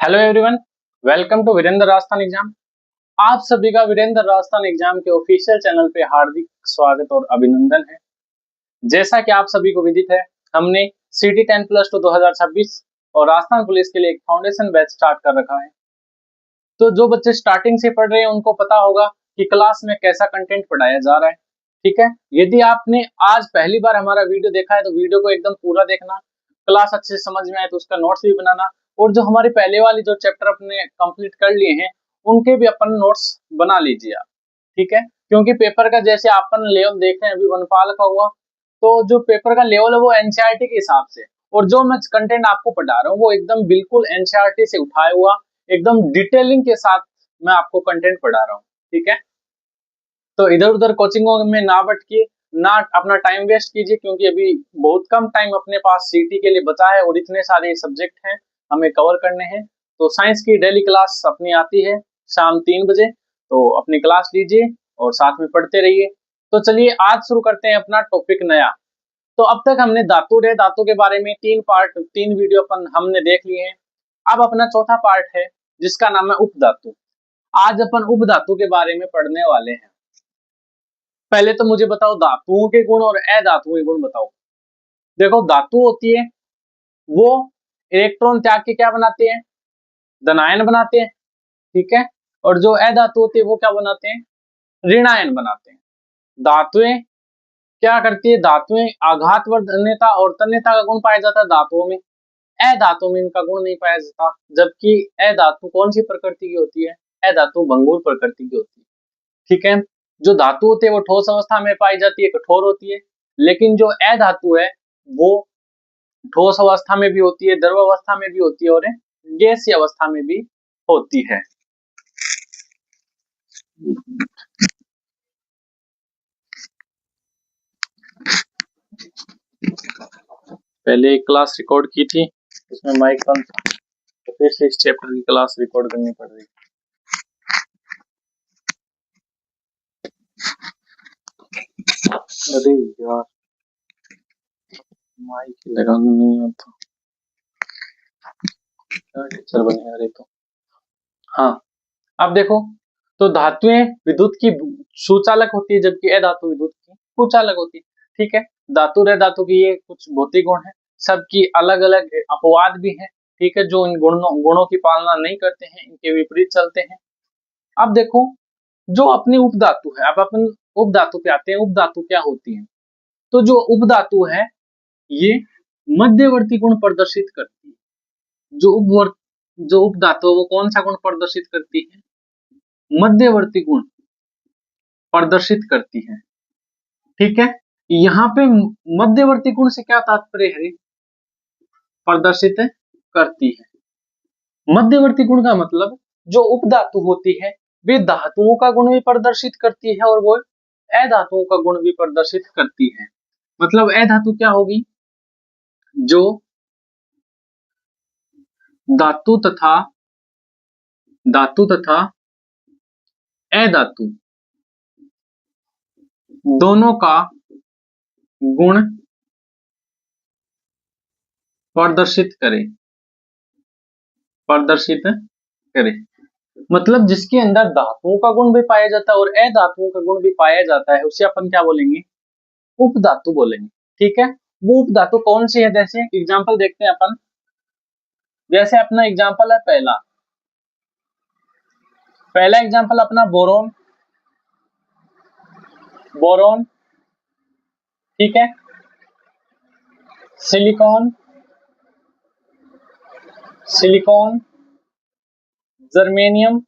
Hello everyone, welcome to Virendra Rajasthan exam. आप सभी का वीरेंद्र राजस्थान एग्जाम के ऑफिशियल चैनल पे हार्दिक स्वागत और अभिनंदन है। जैसा कि आप सभी को विदित है, हमने सिटी 10+2 2026 और राजस्थान पुलिस के लिए एक फाउंडेशन बैच स्टार्ट कर रखा है। तो जो बच्चे स्टार्टिंग से पढ़ रहे हैं उनको पता होगा कि क्लास में कैसा कंटेंट पढ़ाया जा रहा है। ठीक है, यदि आपने आज पहली बार हमारा वीडियो देखा है तो वीडियो को एकदम पूरा देखना, क्लास अच्छे से समझ में आए तो उसका नोट्स भी बनाना, और जो हमारे पहले वाली जो चैप्टर अपने कंप्लीट कर लिए हैं उनके भी अपन नोट्स बना लीजिए आप। ठीक है, क्योंकि पेपर का जैसे अपन लेवल देख रहे हैं अभी वनपाल का हुआ, तो जो पेपर का लेवल है वो एनसीईआरटी के हिसाब से, और जो मैं कंटेंट आपको पढ़ा रहा हूँ वो एकदम बिल्कुल एनसीईआरटी से उठाया हुआ एकदम डिटेलिंग के साथ मैं आपको कंटेंट पढ़ा रहा हूँ। ठीक है, तो इधर उधर कोचिंगों में ना भटकिए, ना अपना टाइम वेस्ट कीजिए, क्योंकि अभी बहुत कम टाइम अपने पास सीटी के लिए बचा है और इतने सारे सब्जेक्ट हैं हमें कवर करने हैं। तो साइंस की डेली क्लास अपनी आती है शाम 3 बजे, तो अपनी क्लास लीजिए और साथ में पढ़ते रहिए। तो चलिए आज शुरू करते हैं अपना टॉपिक नया। तो अब तक हमने धातु के बारे में 3 वीडियो हमने देख लिए हैं। अब अपना चौथा पार्ट है जिसका नाम है उपधातु। आज अपन उपधातु के बारे में पढ़ने वाले हैं। पहले तो मुझे बताओ धातुओं के गुण और अधातुओं के गुण बताओ। देखो, धातु होती है वो इलेक्ट्रॉन त्याग के क्या बनाते हैं, धनायन बनाते हैं। ठीक है, और जो अधातु होती है वो क्या बनाते हैं, ऋणायन बनाते हैं। धातुएं क्या करती है, धातुएं आघातवर्धन्यता और तन्यता का गुण पाया जाता है धातुओं में, अधातु में इनका गुण नहीं पाया जाता। जबकि अधातु कौन सी प्रकृति की होती है, अधातु भंगुर प्रकृति की होती है। ठीक है, जो धातु होती है वो ठोस अवस्था में पाई जाती है, कठोर होती है, लेकिन जो अधातु है वो ठोस अवस्था में भी होती है, द्रव अवस्था में भी होती है और गैसीय अवस्था में भी होती है। पहले एक क्लास रिकॉर्ड की थी, उसमें माइक बंद था, तो फिर से इस चैप्टर की क्लास रिकॉर्ड करनी पड़ रही। अरे यार, माइक लगाना नहीं आता, टीचर बने यार। तो हाँ, अब देखो, तो धातुएं विद्युत की सुचालक होती है जबकि अधातु विद्युत की कुचालक होती है। ठीक है, धातु रे धातु की ये कुछ भौतिक गुण है, सबकी अलग अलग अपवाद भी है। ठीक है, जो इन गुणों की पालना नहीं करते हैं इनके विपरीत चलते हैं। अब देखो, जो अपनी उपधातु है, अब अपन उपधातु पे आते हैं। उपधातु क्या होती है, तो जो उपधातु है ये मध्यवर्ती गुण प्रदर्शित करती है। जो उपधातु वो कौन सा गुण प्रदर्शित करती है, मध्यवर्ती गुण प्रदर्शित करती है। ठीक है, यहाँ पे मध्यवर्ती गुण से क्या तात्पर्य है, प्रदर्शित करती है। मध्यवर्ती गुण का मतलब जो उपधातु होती है वे धातुओं का गुण भी प्रदर्शित करती है और वो अधातुओं का गुण भी प्रदर्शित करती है। मतलब अधातु क्या होगी, जो धातु तथा अधातु दोनों का गुण प्रदर्शित करे। मतलब जिसके अंदर धातुओं का गुण भी पाया जाता है और अधातुओं का गुण भी पाया जाता है उसे अपन क्या बोलेंगे, उपधातु बोलेंगे। ठीक है, वो उपधातु कौन सी है, जैसे एग्जांपल देखते हैं अपन। जैसे अपना एग्जांपल है पहला एग्जांपल अपना बोरोन। ठीक है, सिलिकॉन, जर्मेनियम।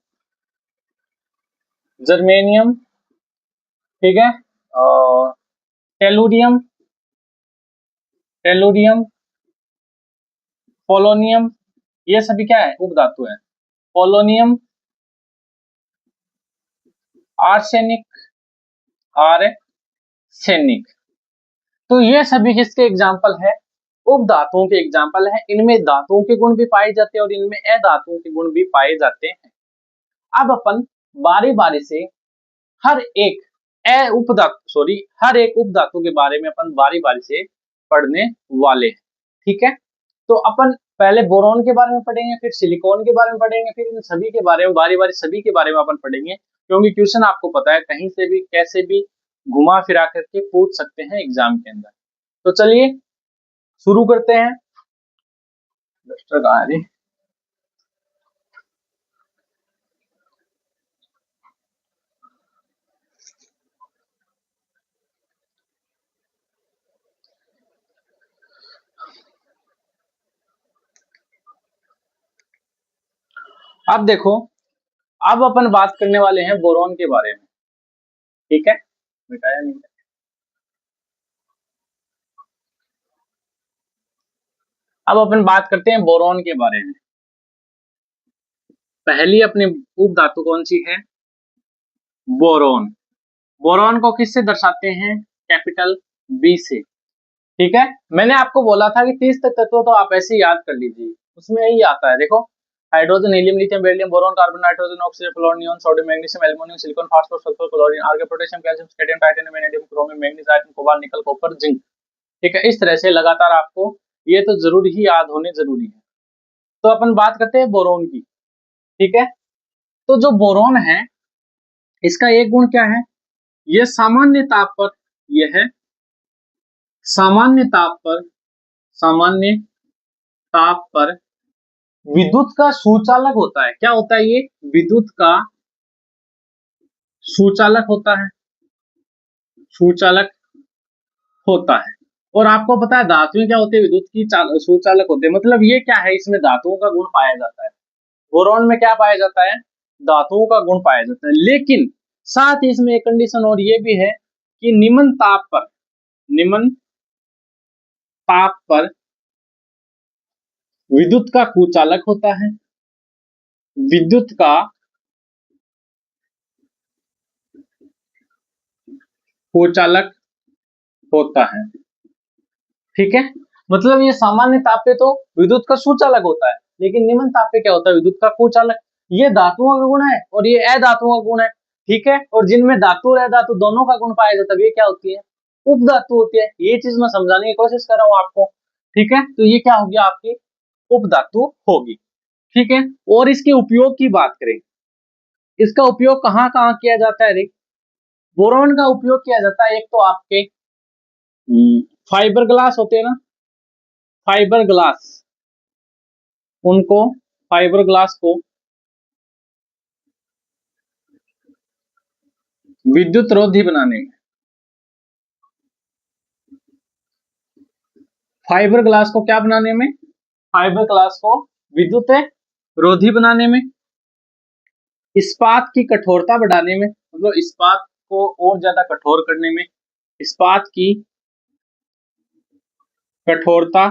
ठीक है, टेलुरियम, पोलोनियम, ये सभी क्या है, उपधातु है। पोलोनियम, आर्सेनिक, तो ये सभी किसके एग्जाम्पल है, उपधातुओं के एग्जाम्पल है। इनमें धातुओं के गुण भी पाए जाते हैं और इनमें अधातुओं के गुण भी पाए जाते हैं। अब अपन बारी बारी से हर एक उपधातु के बारे में अपन बारी बारी से पढ़ने वाले हैं। ठीक है, तो अपन पहले बोरॉन के बारे में पढ़ेंगे, फिर सिलिकॉन के बारे में पढ़ेंगे, फिर इन सभी के बारे में बारी बारी सभी के बारे में अपन पढ़ेंगे, क्योंकि क्वेश्चन आपको पता है कहीं से भी कैसे भी घुमा फिरा करके पूछ सकते हैं एग्जाम के अंदर। तो चलिए शुरू करते हैं। अब देखो, अब अपन बात करने वाले हैं बोरॉन के बारे में, ठीक है, मिटाया नहीं। अब अपन बात करते हैं बोरॉन के बारे में। पहली अपनी उप धातु कौन सी है? बोरॉन। बोरॉन को किससे दर्शाते हैं? कैपिटल बी से, ठीक है। मैंने आपको बोला था कि 30 तक तत्व तो आप ऐसे ही याद कर लीजिए, उसमें यही आता है। देखो, hydrogen, helium, lithium, beryllium, boron, carbon, nitrogen, oxygen, fluorine, neon, sodium, magnesium, aluminium, silicon, phosphorus, sulphur, chlorine, argon, potassium, calcium, cadmium, titanium, vanadium, chromium, manganese, iron, cobalt, nickel, copper, zinc, ठीक है। इस तरह से लगातार आपको ये तो जरूर ही याद होने जरूरी है। तो अपन बात करते हैं बोरॉन की, ठीक है। तो जो बोरॉन है इसका एक गुण क्या है? ये सामान्य ताप पर, यह है सामान्य ताप पर विद्युत का सुचालक होता है। क्या होता है ये? विद्युत का सुचालक होता है, सुचालक होता है। और आपको पता है धातुएं क्या होती है? विद्युत की सुचालक होते हैं। मतलब ये क्या है, इसमें धातुओं का गुण पाया जाता है। बोरॉन में क्या पाया जाता है? धातुओं का गुण पाया जाता है। लेकिन साथ ही इसमें एक कंडीशन और ये भी है कि निम्न ताप पर विद्युत का कुचालक होता है, विद्युत का कुचालक होता है, ठीक है। मतलब ये सामान्य ताप पे तो विद्युत का सुचालक होता है, लेकिन निम्न ताप पे क्या होता है? विद्युत का कुचालक। ये धातुओं का गुण है और ये अधातुओं का गुण है, ठीक है। और जिनमें धातु और अधातु दोनों का गुण पाया जाता है, ये क्या होती है? उपधातु होती है। ये चीज मैं समझाने की कोशिश कर रहा हूँ आपको, ठीक है। तो ये क्या होगी? आपकी उपधातु होगी, ठीक है। और इसके उपयोग की बात करें, इसका उपयोग कहाँ कहाँ किया जाता है? बोरॉन का उपयोग किया जाता है एक तो आपके फाइबर ग्लास होते हैं ना, फाइबर ग्लास, उनको फाइबर ग्लास को विद्युत रोधी बनाने में, फाइबर ग्लास को क्या बनाने में? फाइबर ग्लास को विद्युत रोधी बनाने में, इस्पात की कठोरता बढ़ाने में, मतलब इस्पात को और ज्यादा कठोर करने में, इस्पात की कठोरता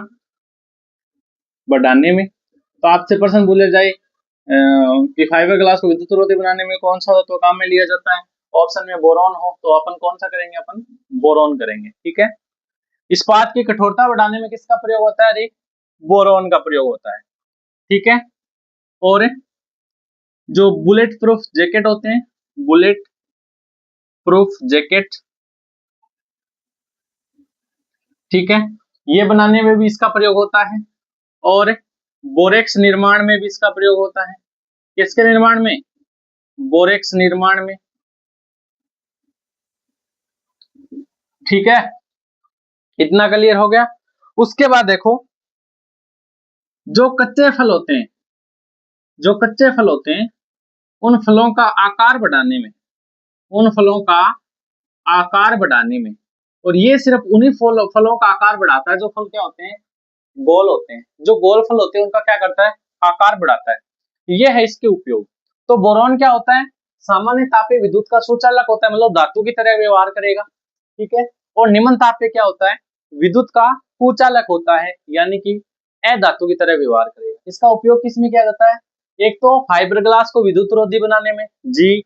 बढ़ाने में। तो आपसे प्रश्न पूछा जाए कि फाइबर ग्लास को विद्युत रोधी बनाने में कौन सा तत्व काम में लिया जाता है? ऑप्शन में बोरॉन हो तो अपन कौन सा करेंगे? अपन बोरॉन करेंगे, ठीक है। इस्पात की कठोरता बढ़ाने में किसका प्रयोग होता है? बोरॉन का प्रयोग होता है, ठीक है। और जो बुलेट प्रूफ जैकेट होते हैं, बुलेट प्रूफ जैकेट, ठीक है, ये बनाने में भी इसका प्रयोग होता है। और बोरेक्स निर्माण में भी इसका प्रयोग होता है। किसके निर्माण में? बोरेक्स निर्माण में, ठीक है। इतना क्लियर हो गया। उसके बाद देखो, जो कच्चे फल होते हैं, जो कच्चे फल होते हैं, उन फलों का आकार बढ़ाने में, उन फलों का आकार बढ़ाने में, और ये सिर्फ उन्हीं फलों का आकार बढ़ाता है जो फल क्या होते हैं? गोल होते हैं। जो गोल फल होते हैं उनका क्या करता है? आकार बढ़ाता है। ये है इसके उपयोग। तो बोरॉन क्या होता है? सामान्य तापीय विद्युत का सुचालक होता है, मतलब धातु की तरह व्यवहार करेगा, ठीक है। और निम्न ताप पे क्या होता है? विद्युत का कुचालक होता है, यानी कि अधातु की तरह व्यवहार करेगा। इसका उपयोग किसमें किया जाता है? एक तो फाइबर ग्लास को विद्युत रोधी बनाने में, जी,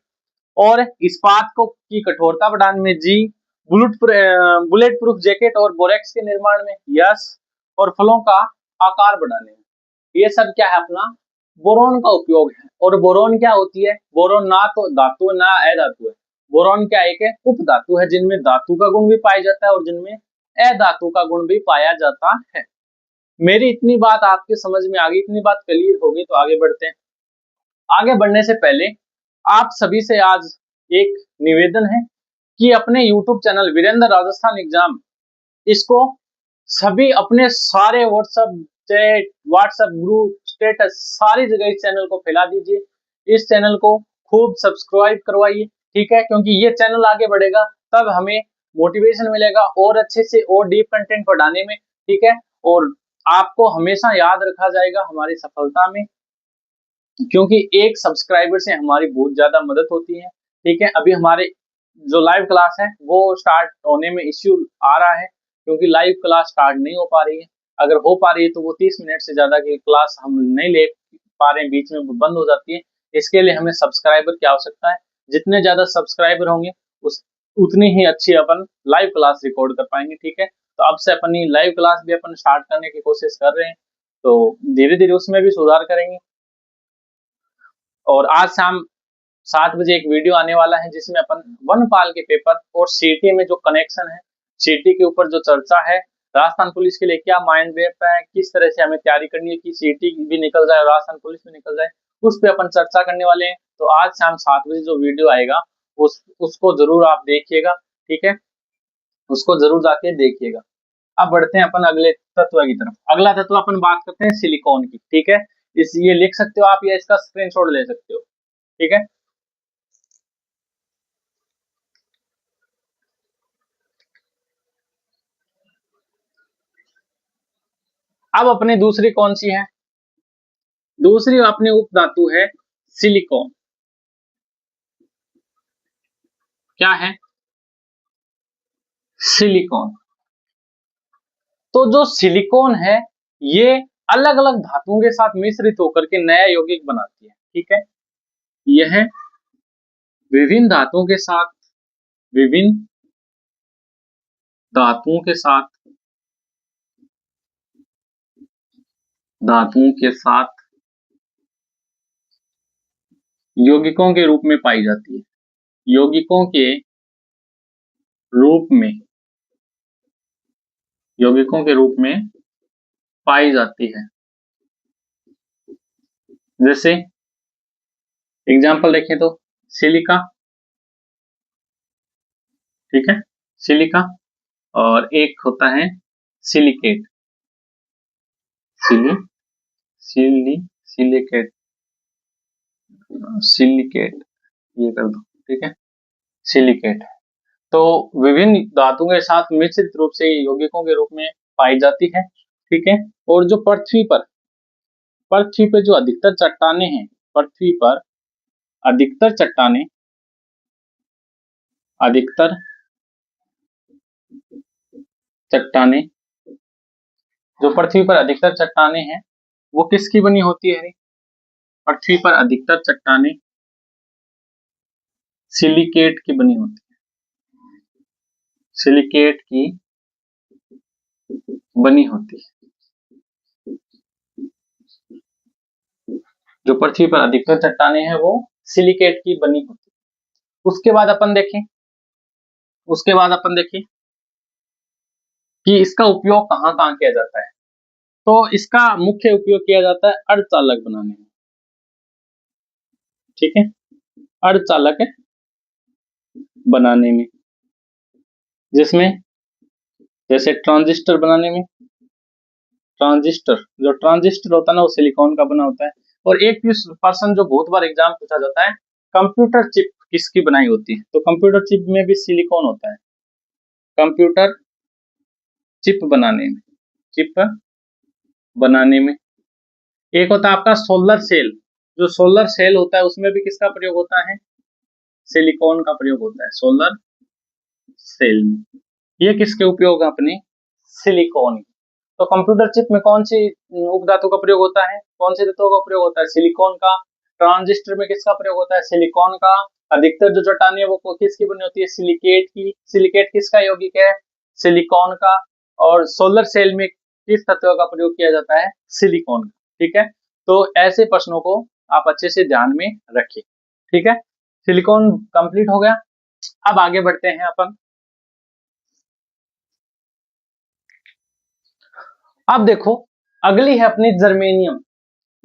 और इस्पात को की कठोरता बढ़ाने में, जी, बुलेट प्रूफ जैकेट और बोरेक्स के निर्माण में, यस, और फलों का आकार बढ़ाने में। ये सब क्या है? अपना बोरॉन का उपयोग है। और बोरॉन क्या होती है? बोरॉन ना तो धातु ना अधातु है। बोरॉन क्या एक है? उप धातु है, जिनमें धातु का गुण भी पाया जाता है और जिनमें अधातु का गुण भी पाया जाता है। मेरी इतनी बात आपके समझ में आ गई, इतनी बात क्लियर हो गई, तो आगे बढ़ते हैं। आगे बढ़ने से पहले आप सभी से आज एक निवेदन है कि अपने YouTube channel Virendra Rajasthan exam, इसको सभी अपने सारे WhatsApp chat, WhatsApp group, status, सारी जगह इस चैनल को फैला दीजिए। इस चैनल को खूब सब्सक्राइब करवाइए, ठीक है, क्योंकि ये चैनल आगे बढ़ेगा तब हमें मोटिवेशन मिलेगा और अच्छे से और डीप कंटेंट पढ़ाने में, ठीक है। और आपको हमेशा याद रखा जाएगा हमारी सफलता में, क्योंकि एक सब्सक्राइबर से हमारी बहुत ज्यादा मदद होती है, ठीक है। अभी हमारे जो लाइव क्लास है वो स्टार्ट होने में इश्यू आ रहा है, क्योंकि लाइव क्लास स्टार्ट नहीं हो पा रही है। अगर हो पा रही है तो वो 30 मिनट से ज्यादा की क्लास हम नहीं ले पा रहे हैं, बीच में बंद हो जाती है। इसके लिए हमें सब्सक्राइबर की आवश्यकता है। जितने ज्यादा सब्सक्राइबर होंगे उतनी ही अच्छी अपन लाइव क्लास रिकॉर्ड कर पाएंगे, ठीक है। तो अब से अपनी लाइव क्लास भी अपन स्टार्ट करने की कोशिश कर रहे हैं, तो धीरे धीरे उसमें भी सुधार करेंगे। और आज शाम 7 बजे एक वीडियो आने वाला है जिसमें अपन वनपाल के पेपर और सीटी में जो कनेक्शन है, सीटी के ऊपर जो चर्चा है, राजस्थान पुलिस के लिए क्या माइंड मैप है, किस तरह से हमें तैयारी करनी है कि सीटी भी निकल जाए और राजस्थान पुलिस भी निकल जाए, उस पर अपन चर्चा करने वाले हैं। तो आज शाम 7 बजे जो वीडियो आएगा उसको जरूर आप देखिएगा, ठीक है, उसको जरूर जाके देखिएगा। अब बढ़ते हैं अपन अगले तत्व की तरफ। अगला तत्व अपन बात करते हैं सिलिकॉन की, ठीक है। इस ये लिख सकते हो आप या इसका स्क्रीनशॉट ले सकते हो, ठीक है। अब अपनी दूसरी कौन सी है? दूसरी अपनी उप धातु है सिलिकॉन। क्या है? सिलिकॉन। तो जो सिलिकॉन है ये अलग अलग धातुओं के साथ मिश्रित होकर के नया यौगिक बनाती है, ठीक है। यह विभिन्न धातुओं के साथ, विभिन्न धातुओं के साथ, धातुओं के साथ यौगिकों के रूप में पाई जाती है। यौगिकों के रूप में, यौगिकों के रूप में पाई जाती है। जैसे एग्जाम्पल देखें तो सिलिका, ठीक है, सिलिका, और एक होता है सिलिकेट, सिलिकेट, सिलिकेट, ये कर दो, ठीक है, सिलिकेट। तो विभिन्न धातुओं के साथ मिश्रित रूप से यौगिकों के रूप में पाई जाती है, ठीक है। और जो पृथ्वी पर जो अधिकतर चट्टानें हैं, पृथ्वी पर अधिकतर चट्टानें, अधिकतर चट्टानें, जो पृथ्वी पर अधिकतर चट्टानें हैं वो किसकी बनी होती है? पृथ्वी पर अधिकतर चट्टानें सिलिकेट की बनी होती है, सिलिकेट की बनी होती है। जो पृथ्वी पर अधिकतर चट्टानें हैं वो सिलिकेट की बनी होती है। उसके बाद अपन देखें, उसके बाद अपन देखें कि इसका उपयोग कहाँ कहाँ किया जाता है। तो इसका मुख्य उपयोग किया जाता है अर्धचालक बनाने में, ठीक है, अर्धचालक बनाने में, जिसमें जैसे ट्रांजिस्टर बनाने में, ट्रांजिस्टर, जो ट्रांजिस्टर होता है ना वो सिलिकॉन का बना होता है। और एक पर्सन जो बहुत बार एग्जाम पूछा जाता है, कंप्यूटर चिप किसकी बनाई होती है? तो कंप्यूटर चिप में भी सिलिकॉन होता है, कंप्यूटर चिप बनाने में, चिप बनाने में। एक होता है आपका सोलर सेल, जो सोलर सेल होता है उसमें भी किसका प्रयोग होता है? सिलिकॉन का प्रयोग होता है सोलर सेल में। ये किसके उपयोग है? अपने सिलिकॉन। तो कंप्यूटर चिप में कौन सी उपधातु का प्रयोग होता है? कौन सी धातुओं का प्रयोग होता है? सिलिकॉन का। ट्रांजिस्टर में किसका प्रयोग होता है? सिलिकॉन का। अधिकतर जो चट्टानें है वो किसकी बनी होती है? सिलिकेट की। सिलिकेट किसका यौगिक है? सिलिकॉन का। और सोलर सेल में किस तत्व का प्रयोग किया जाता है? सिलिकॉन का, ठीक है। तो ऐसे प्रश्नों को आप अच्छे से ध्यान में रखिए, ठीक है। सिलिकॉन कंप्लीट हो गया। अब आगे बढ़ते हैं अपन। अब देखो अगली है अपनी जर्मेनियम।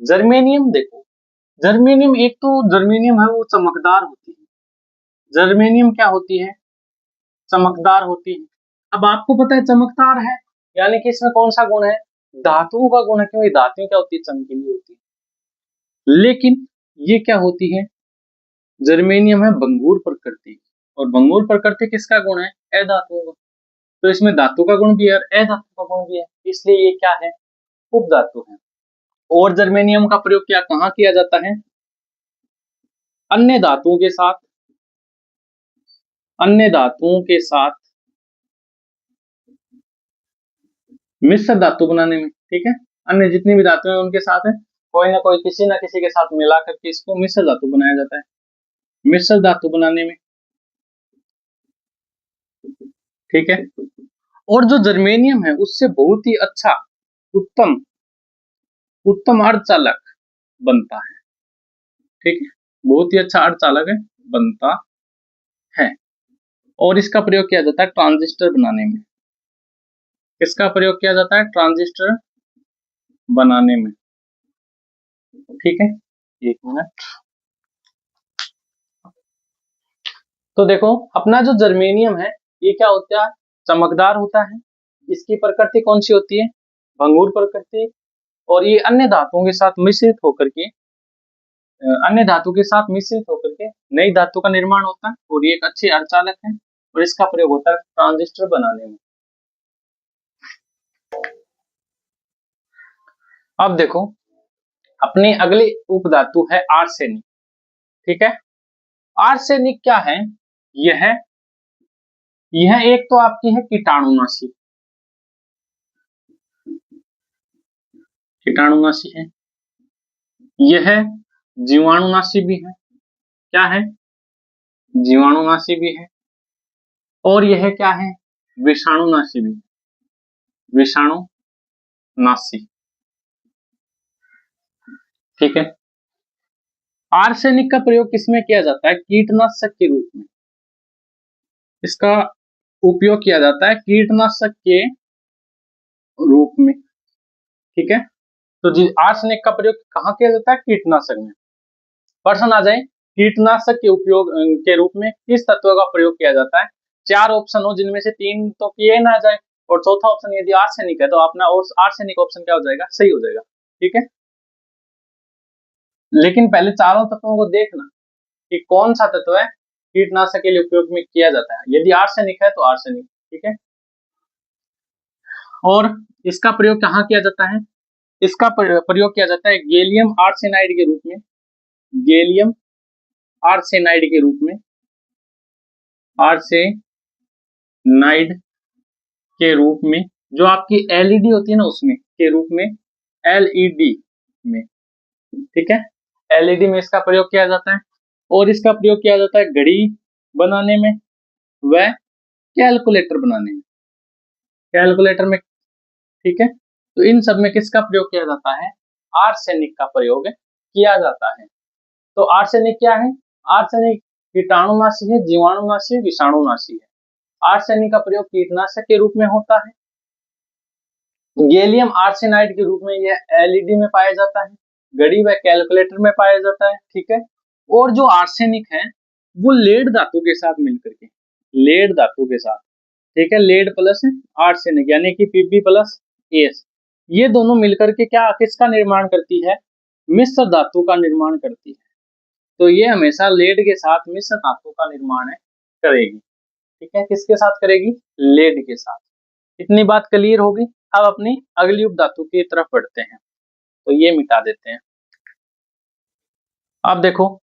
जर्मेनियम देखो, जर्मेनियम एक तो जर्मेनियम है वो चमकदार होती है। जर्मेनियम क्या होती है? चमकदार होती है। अब आपको पता है चमकदार है यानी कि इसमें कौन सा गुण है? धातुओं का गुण है, क्योंकि धातुएं क्या होती है? चमकीली होती है। लेकिन ये क्या होती है? जर्मेनियम है भंगुर प्रकृति, और भंगुर प्रकृति किसका गुण है? अधातुओं का। तो इसमें धातु का गुण भी है और अधातु का गुण भी है, इसलिए ये क्या है? उपधातु है। और जर्मेनियम का प्रयोग क्या कहाँ किया जाता है? अन्य धातुओं के साथ, अन्य धातुओं के साथ मिश्र धातु बनाने में। ठीक है, अन्य जितनी भी धातुएं उनके साथ है, कोई ना कोई किसी ना किसी के साथ मिला करके इसको मिश्र धातु बनाया जाता है, मिश्र धातु बनाने में। ठीक है, और जो जर्मेनियम है उससे बहुत ही अच्छा उत्तम उत्तम अर्धचालक बनता है। ठीक है, बहुत ही अच्छा अर्धचालक है, बनता है। और इसका प्रयोग किया जाता है ट्रांजिस्टर बनाने में। इसका प्रयोग किया जाता है ट्रांजिस्टर बनाने में। ठीक है, एक मिनट। तो देखो अपना जो जर्मेनियम है ये क्या होता है? चमकदार होता है। इसकी प्रकृति कौन सी होती है? भंगुर प्रकृति। और ये अन्य धातुओं के साथ मिश्रित होकर के अन्य धातु के साथ मिश्रित होकर के नई धातु का निर्माण होता है, और ये एक अच्छी अर्धचालक है, और इसका प्रयोग होता है ट्रांजिस्टर बनाने में। अब देखो अपनी अगली उपधातु है आर्सेनिक। ठीक है, आर्सेनिक क्या है? यह एक तो आपकी है कीटाणुनाशी, कीटाणुनाशी है। यह जीवाणुनाशी भी है। क्या है? जीवाणुनाशी भी है। और यह क्या है? विषाणुनाशी भी, विषाणुनाशी। ठीक है, आर्सेनिक का प्रयोग किसमें किया जाता है? कीटनाशक के रूप में। इसका उपयोग किया जाता है कीटनाशक के रूप में। ठीक है, तो जी आर्सेनिक का प्रयोग कहाँ किया जाता है? कीटनाशक में। प्रश्न आ जाए कीटनाशक के उपयोग के रूप में किस तत्व का प्रयोग किया जाता है? चार ऑप्शन हो जिनमें से तीन तो किए ना जाए, और चौथा ऑप्शन यदि आर्सेनिक है तो अपना और आर्सेनिक ऑप्शन क्या हो जाएगा? सही हो जाएगा। ठीक है, लेकिन पहले चारों तत्वों को देखना कि कौन सा तत्व है कीटनाशक के लिए उपयोग में किया जाता है। यदि आर्सेनिक है तो आर्सेनिक। ठीक है, और इसका प्रयोग कहाँ किया जाता है? इसका प्रयोग किया जाता है गैलियम आर्सेनाइड के रूप में। गैलियम आर्सेनाइड के रूप में, आर्सेनाइड के रूप में, जो आपकी एलईडी होती है ना उसमें के रूप में, एलईडी में। ठीक है, एलईडी में इसका प्रयोग किया जाता है। और इसका प्रयोग किया जाता है घड़ी बनाने में व कैलकुलेटर बनाने में, कैलकुलेटर में। ठीक है, तो इन सब में किसका प्रयोग किया जाता है? आर्सेनिक का प्रयोग किया जाता है। तो आर्सेनिक क्या है? आर्सेनिक कीटाणुनाशी है, जीवाणुनाशी है, विषाणुनाशी है। आर्सेनिक का प्रयोग कीटनाशक के रूप में होता है। गैलियम आर्सेनाइड के रूप में यह एलईडी में पाया जाता है, घड़ी व कैलकुलेटर में पाया जाता है। ठीक है, और जो आर्सेनिक है वो लेड धातु के साथ मिलकर के, लेड धातु के साथ, ठीक है, लेड प्लस आर्सेनिक यानी कि Pb प्लस एस, ये दोनों मिलकर के क्या किसका निर्माण करती है? मिश्र धातु का निर्माण करती है। तो ये हमेशा लेड के साथ मिश्र धातु का निर्माण करेगी। ठीक है, किसके साथ करेगी? लेड के साथ। इतनी बात क्लियर होगी। अब अपनी अगली उपधातु की तरफ बढ़ते हैं, तो ये मिटा देते हैं। अब देखो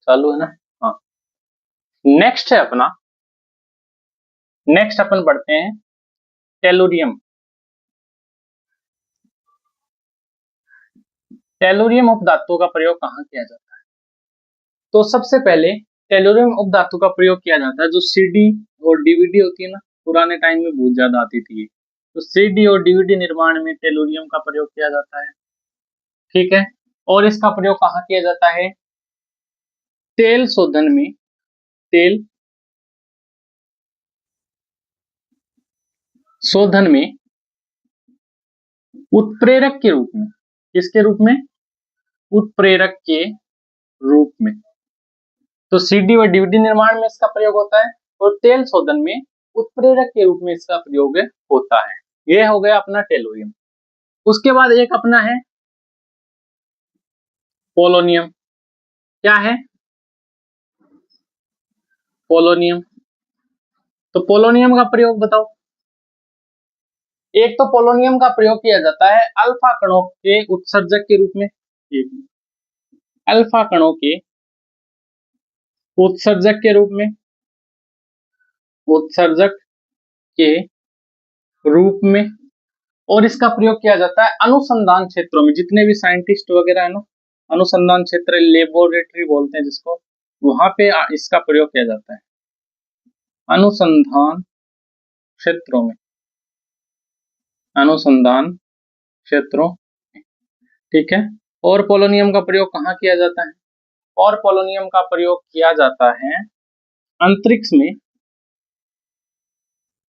चालू है ना? हाँ, नेक्स्ट है अपना, नेक्स्ट अपन बढ़ते हैं टेलुरियम। टेलुरियम उपधातु का प्रयोग कहाँ किया जाता है? तो सबसे पहले टेलुरियम उपधातु का प्रयोग किया जाता है जो सीडी और डीवीडी होती है ना, पुराने टाइम में बहुत ज्यादा आती थी, तो सीडी और डीवीडी निर्माण में टेलुरियम का प्रयोग किया जाता है। ठीक है, और इसका प्रयोग कहाँ किया जाता है? तेल शोधन में, तेल शोधन में उत्प्रेरक के रूप में। किसके रूप में? उत्प्रेरक के रूप में। तो सीडी व डीवीडी निर्माण में इसका प्रयोग होता है और तेल शोधन में उत्प्रेरक के रूप में इसका प्रयोग होता है। यह हो गया अपना टेलोरियम। उसके बाद एक अपना है पोलोनियम। क्या है? पोलोनियम। तो पोलोनियम का प्रयोग बताओ। एक तो पोलोनियम का प्रयोग किया जाता है अल्फा कणों के उत्सर्जक के रूप में। अल्फा कणों के उत्सर्जक के रूप में, उत्सर्जक के रूप में। और इसका प्रयोग किया जाता है अनुसंधान क्षेत्रों में। जितने भी साइंटिस्ट वगैरह है ना, अनुसंधान क्षेत्र, लेबोरेटरी बोलते हैं जिसको, वहां पे इसका प्रयोग किया जाता है अनुसंधान क्षेत्रों में, अनुसंधान क्षेत्रों। ठीक है। और पोलोनियम का प्रयोग कहाँ किया जाता है? और पोलोनियम का प्रयोग किया जाता है अंतरिक्ष में,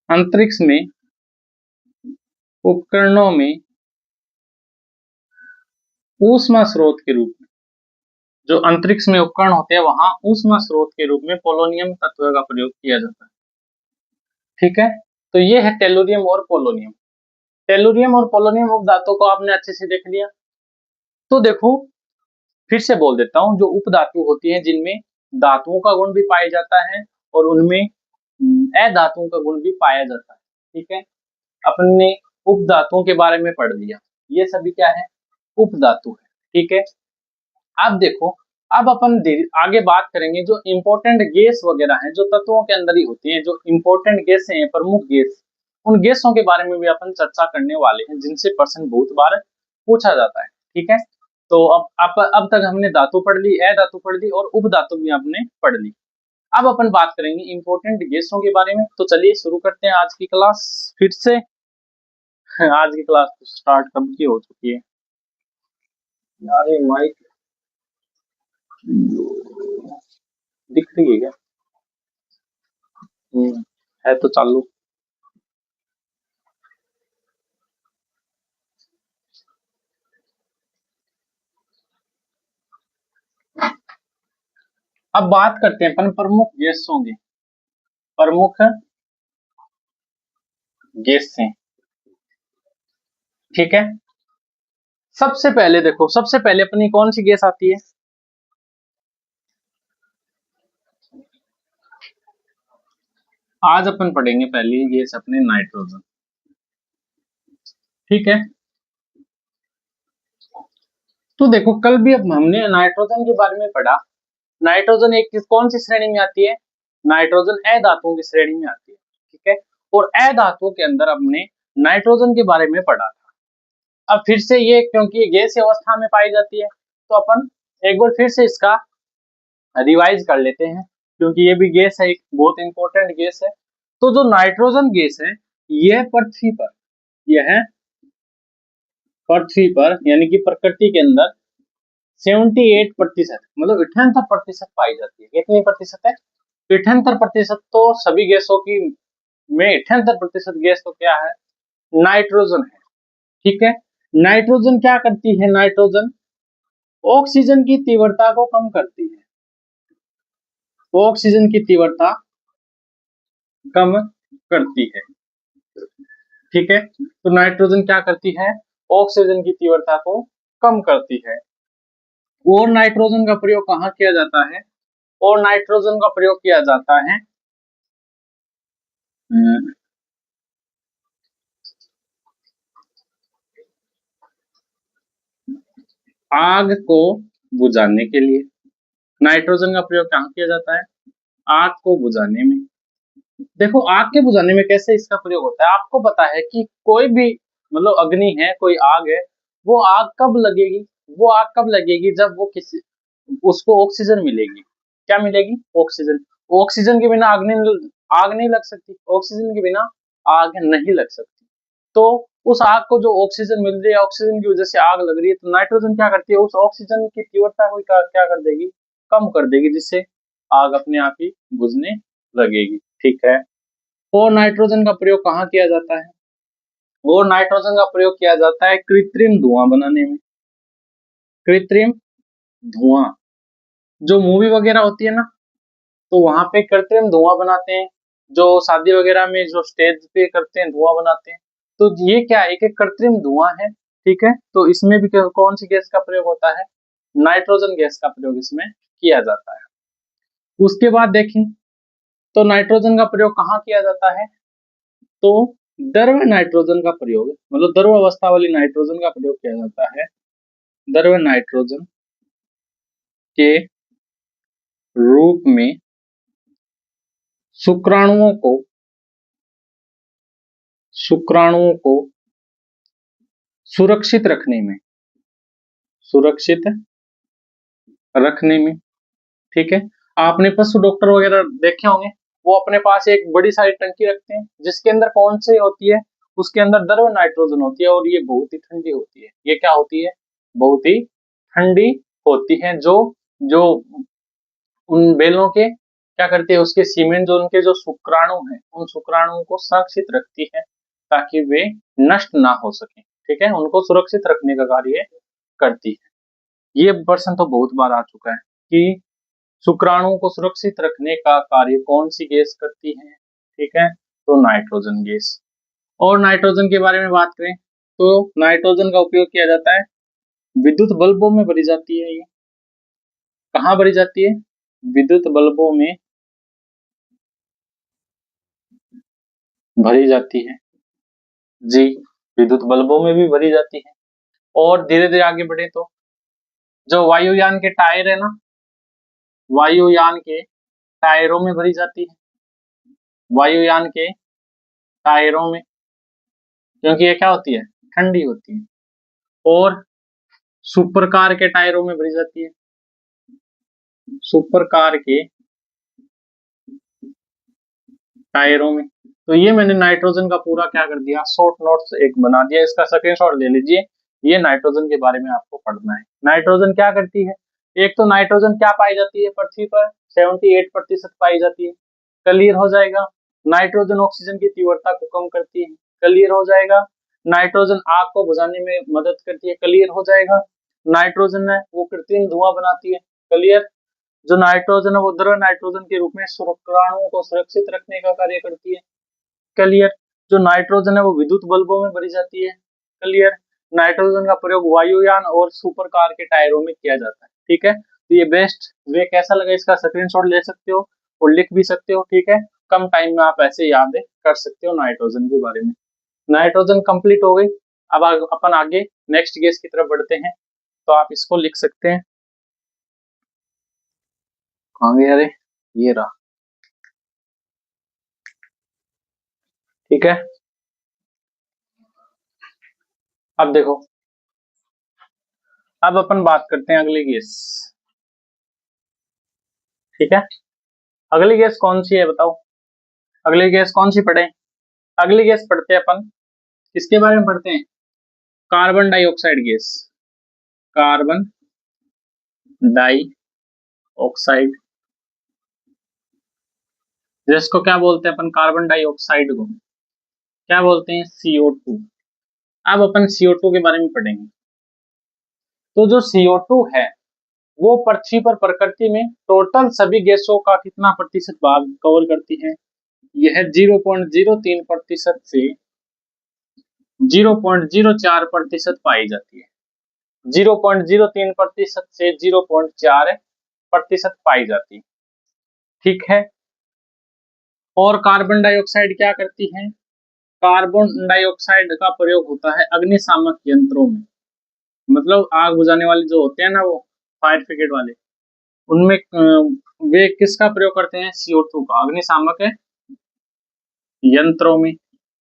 अंतरिक्ष में उपकरणों में ऊष्मा स्रोत के रूप में। जो अंतरिक्ष में उपकरण होते हैं वहां ऊष्मा स्रोत के रूप में पोलोनियम तत्व का प्रयोग किया जाता है। ठीक है। तो ये है टेलुरियम और पोलोनियम। टेलुरियम और पोलोनियम उपधातु को आपने अच्छे से देख लिया। तो देखो फिर से बोल देता हूं, जो उपधातु होती हैं जिनमें धातुओं का गुण भी पाया जाता है और उनमें अधातुओं का गुण भी पाया जाता है। ठीक है। अपने उपधातुओं के बारे में पढ़ लिया। ये सभी क्या है? उपधातु है। ठीक है। अब देखो, अब अपन आगे बात करेंगे जो इंपॉर्टेंट गैस वगैरह हैं, जो तत्वों के अंदर ही होती हैं, जो इंपॉर्टेंट गैस हैं, प्रमुख गैस, उन गैसों के बारे में भी अपन चर्चा करने वाले हैं जिनसे प्रश्न बहुत बार पूछा जाता है। ठीक है। तो अब तक हमने धातु पढ़ ली, अधातु पढ़ ली और उपधातु भी हमने पढ़ ली। अब अपन बात करेंगे इंपॉर्टेंट गैसों के बारे में। तो चलिए शुरू करते हैं आज की क्लास फिर से। आज की क्लास तो स्टार्ट कब की हो चुकी है यार, ये माइक दिख रही है क्या? है तो चालू। अब बात करते हैं अपन प्रमुख गैसों की। प्रमुख गैसें। ठीक है। सबसे पहले देखो, सबसे पहले अपनी कौन सी गैस आती है? आज अपन पढ़ेंगे पहली गैस अपने नाइट्रोजन। ठीक है। तो देखो कल भी अब हमने नाइट्रोजन के बारे में पढ़ा। नाइट्रोजन एक कौन सी श्रेणी में आती है? नाइट्रोजन अधातुओं की श्रेणी में आती है। ठीक है। और अधातुओं के अंदर हमने नाइट्रोजन के बारे में पढ़ा था। अब फिर से ये, क्योंकि ये गैस अवस्था में पाई जाती है, तो अपन एक बार फिर से इसका रिवाइज कर लेते हैं, क्योंकि ये भी गैस है, एक बहुत इंपॉर्टेंट गैस है। तो जो नाइट्रोजन गैस है, यह पृथ्वी पर, यह है पृथ्वी पर यानी कि प्रकृति के अंदर 78%, मतलब 78% पाई जाती है। कितनी प्रतिशत है? 78%। तो सभी गैसों की में 78% गैस तो क्या है? नाइट्रोजन है। ठीक है। नाइट्रोजन क्या करती है? नाइट्रोजन ऑक्सीजन की तीव्रता को कम करती है। ऑक्सीजन की तीव्रता कम करती है। ठीक है। तो नाइट्रोजन क्या करती है? ऑक्सीजन की तीव्रता को कम करती है। और नाइट्रोजन का प्रयोग कहाँ किया जाता है? और नाइट्रोजन का प्रयोग किया जाता है आग को बुझाने के लिए। नाइट्रोजन का प्रयोग कहाँ किया जाता है? आग को बुझाने में। देखो आग के बुझाने में कैसे इसका प्रयोग होता है। आपको पता है कि कोई भी, मतलब अग्नि है, कोई आग है, वो आग कब लगेगी? वो आग कब लगेगी? जब वो किसी, उसको ऑक्सीजन मिलेगी। क्या मिलेगी? ऑक्सीजन। ऑक्सीजन के बिना आग नहीं लग सकती। ऑक्सीजन के बिना आग नहीं लग सकती। तो उस आग को जो ऑक्सीजन मिल रही है, ऑक्सीजन की वजह से आग लग रही है, तो नाइट्रोजन क्या करती है? उस ऑक्सीजन की तीव्रता को क्या कर देगी? कम कर देगी, जिससे आग अपने आप ही बुझने लगेगी। ठीक है। और नाइट्रोजन का प्रयोग कहाँ किया जाता है? और नाइट्रोजन का प्रयोग किया जाता है कृत्रिम धुआं बनाने में। कृत्रिम धुआं, जो मूवी वगैरह होती है ना, तो वहां पे कृत्रिम धुआं बनाते हैं। जो शादी वगैरह में जो स्टेज पे करते हैं धुआं बनाते हैं, तो ये क्या है, एक कृत्रिम धुआं है। ठीक है, तो इसमें भी कौन सी गैस का प्रयोग होता है, नाइट्रोजन गैस का प्रयोग इसमें किया जाता है। उसके बाद देखें तो नाइट्रोजन का प्रयोग कहाँ किया जाता है, तो द्रव नाइट्रोजन का प्रयोग, मतलब द्रव अवस्था वाली नाइट्रोजन का प्रयोग किया जाता है। द्रव नाइट्रोजन के रूप में शुक्राणुओं को सुरक्षित रखने में। ठीक है, आपने पशु डॉक्टर वगैरह देखे होंगे, वो अपने पास एक बड़ी सारी टंकी रखते हैं जिसके अंदर कौन सी होती है, उसके अंदर द्रव नाइट्रोजन होती है, और ये बहुत ही ठंडी होती है। ये क्या होती है, बहुत ही ठंडी होती है। जो जो उन बेलों के क्या करती है, उसके सीमेंट, जो उनके जो शुक्राणु हैं, उन शुक्राणुओं को सुरक्षित रखती है ताकि वे नष्ट ना हो सके। ठीक है, उनको सुरक्षित रखने का कार्य करती है। ये प्रश्न तो बहुत बार आ चुका है कि शुक्राणुओं को सुरक्षित रखने का कार्य कौन सी गैस करती है। ठीक है, तो नाइट्रोजन गैस। और नाइट्रोजन के बारे में बात करें तो नाइट्रोजन का उपयोग किया जाता है विद्युत बल्बों में भरी जाती है। ये कहाँ भरी जाती है, विद्युत बल्बों में भरी जाती है जी, विद्युत बल्बों में भी भरी जाती है। और धीरे धीरे आगे बढ़े तो जो वायुयान के टायर है ना, वायुयान के टायरों में भरी जाती है। वायुयान के टायरों में, क्योंकि ये क्या होती है, ठंडी होती है। और सुपर कार के टायरों में भरी जाती है। सुपर कार के टायरों में। तो ये मैंने नाइट्रोजन का पूरा क्या कर दिया, शॉर्ट नोट्स एक बना दिया, इसका स्क्रीनशॉट ले लीजिए। ये नाइट्रोजन के बारे में आपको पढ़ना है। नाइट्रोजन क्या करती है, एक तो नाइट्रोजन क्या पाई जाती है पृथ्वी पर, 78% पाई जाती है, क्लियर हो जाएगा। नाइट्रोजन ऑक्सीजन की तीव्रता को कम करती है, क्लियर हो जाएगा। नाइट्रोजन आग को बुझाने में मदद करती है, क्लियर हो जाएगा। नाइट्रोजन है वो कृत्रिम धुआं बनाती है, क्लियर। जो नाइट्रोजन है वो द्रव नाइट्रोजन के रूप में शुक्राणुओं को सुरक्षित रखने का कार्य करती है, क्लियर। जो नाइट्रोजन है वो विद्युत बल्बों में भरी जाती है, क्लियर। नाइट्रोजन का प्रयोग वायुयान और सुपर कार के टायरों में किया जाता है। ठीक है, तो ये बेस्ट वे कैसा लगा, इसका स्क्रीनशॉट ले सकते हो और लिख भी सकते हो। ठीक है, कम टाइम में आप ऐसे याद कर सकते हो नाइट्रोजन के बारे में। नाइट्रोजन कंप्लीट हो गई। अब अपन आगे नेक्स्ट गैस की तरफ बढ़ते हैं, तो आप इसको लिख सकते हैं। कहाँ गया रे, ये रहा। ठीक है, अब देखो, अब अपन बात करते हैं अगली गैस। ठीक है, अगली गैस कौन सी है बताओ, अगली गैस कौन सी पढ़े। अगली गैस पढ़ते हैं अपन, किसके बारे में पढ़ते हैं, carbon dioxide gas. Carbon dioxide, जिसको क्या बोलते हैं अपन, कार्बन डाइऑक्साइड को क्या बोलते हैं, CO2। अब अपन CO2 के बारे में पढ़ेंगे। तो जो CO2 है वो पृथ्वी पर प्रकृति में टोटल सभी गैसों का कितना प्रतिशत भाग कवर करती है, यह 0.03% से 0.04% पाई जाती है। 0.03% से 0.4% पाई जाती है। ठीक है, और कार्बन डाइऑक्साइड क्या करती है, कार्बन डाइऑक्साइड का प्रयोग होता है अग्निशामक यंत्रों में, मतलब आग बुझाने वाले जो होते हैं ना, वो फायर ब्रिगेड वाले, उनमें वे किसका प्रयोग करते हैं, CO2 का, अग्निशामक यंत्रों में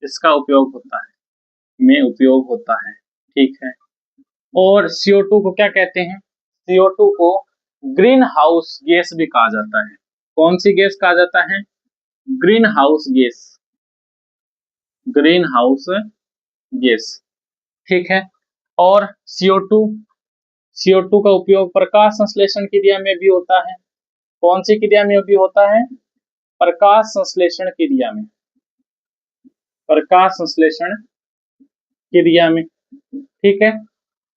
इसका उपयोग होता है। ठीक है, और CO2 को क्या कहते हैं, CO2 को ग्रीन हाउस गैस भी कहा जाता है। कौन सी गैस कहा जाता है, green house gas, green house gas. ठीक है, और CO2 का उपयोग प्रकाश संश्लेषण क्रिया में भी होता है। कौन सी क्रिया में भी होता है, प्रकाश संश्लेषण क्रिया में, प्रकाश संश्लेषण क्रिया में, ठीक है।